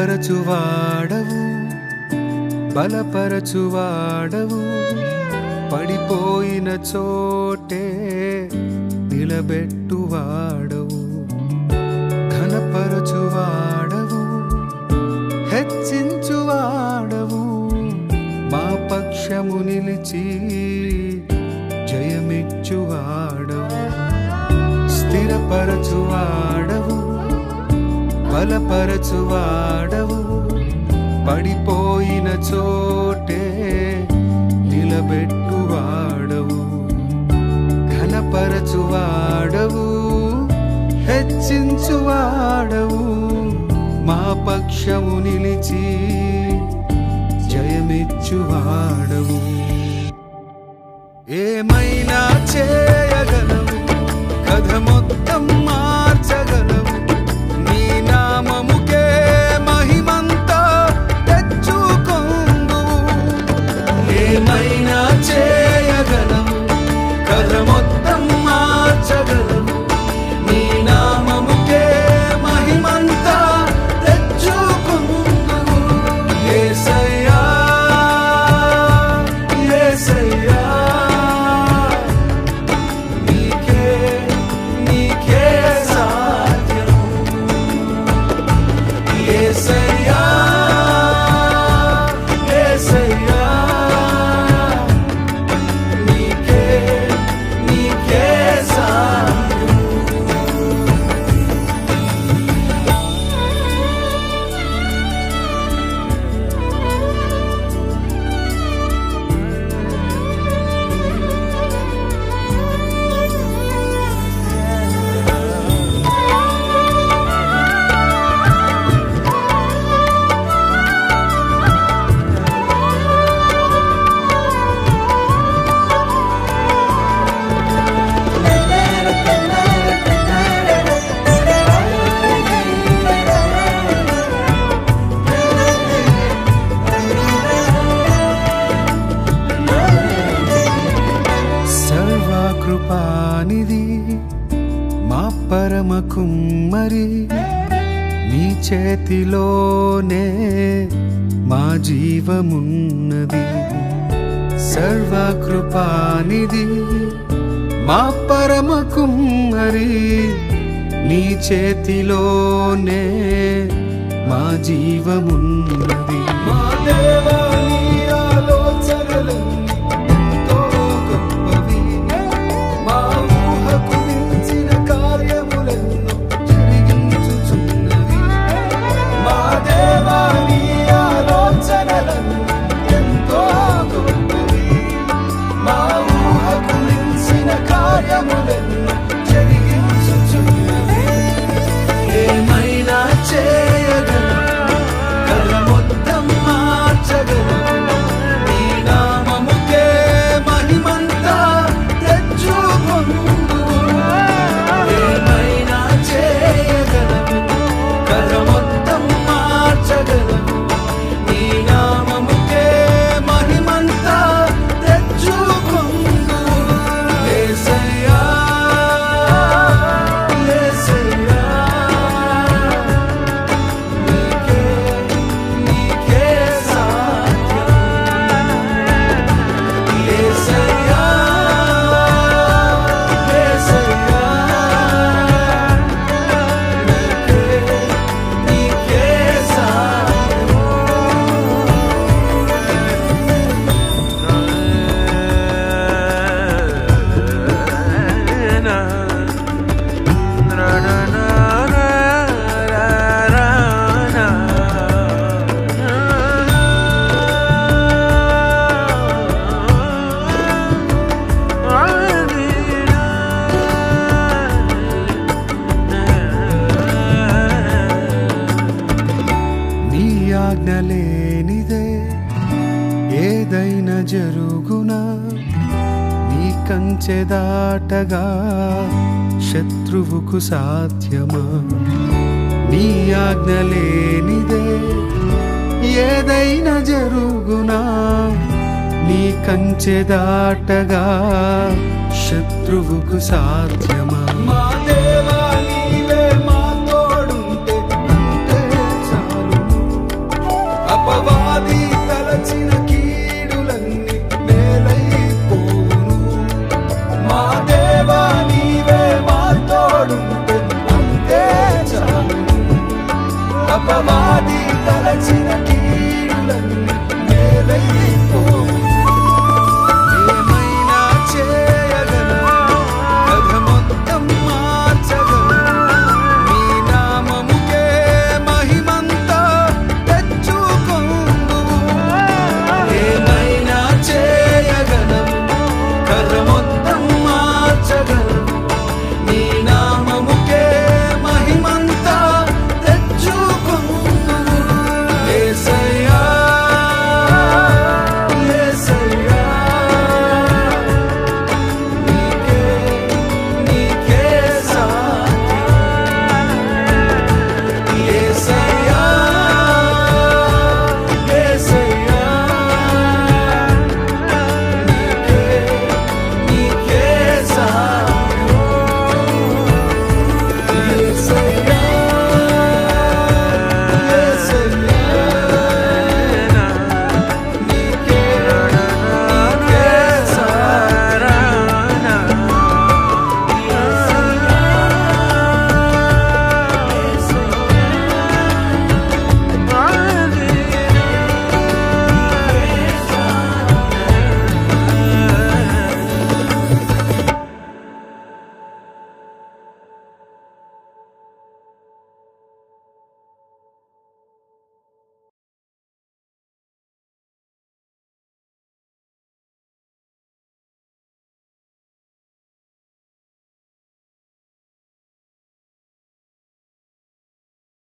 స్థిరపరచువాడవు బలపరచువాడవు పడిపోయిన చోటే నిలబెట్టువాడవు ఘనపరచువాడవు హెచ్చించువాడవు మా పక్షము నిలిచి జయమిచ్చువాడవు స్థిరపరచువాడవు బలపరచువాడవు పడిపోయిన చోటే నిలబెట్టువాడవు ఘనపరచువాడవు హెచ్చించువాడవు మా పక్షము నిలిచి జయమిచ్చువాడవు ఏమైనా చేయగలవు కథ మొత్తం మార్చగలవు నీ నామముకే మహిమంతా తెచ్చుకొందువు ఏమైనా చేయగలవు కథ మొత్తం మార్చగలవు నీ నామముకే మహిమంతా తెచ్చుకొందువు యేసయ్యా యేసయ్యా కృపానిధి మా పరమ కుమ్మరి నీ చేతిలోనే మా జీవమున్నది సర్వకృపానిధి మా పరమ కుమ్మరి నీ చేతిలోనే మా జీవమున్నది మా దేవా నీ ఆలోచనలు ఏమైనా చేయగలవు కథ మొత్తం మార్చగలవు నీ నామముకే మహిమంతా తెచ్చుకొందువు ఏమైనా చేయగలవు కథ మొత్తం మార్చగలవు నీ నామముకే మహిమంతా తెచ్చుకొందువు యేసయ్యా ఆజ్ఞలేనిదే ఏదైనా జరుగునా నీ కంచె దాటగా శత్రువుకు సాధ్యమా నీ ఆజ్ఞలేనిదే ఏదైనా జరుగునా నీ కంచె దాటగా శత్రువుకు సాధ్యమా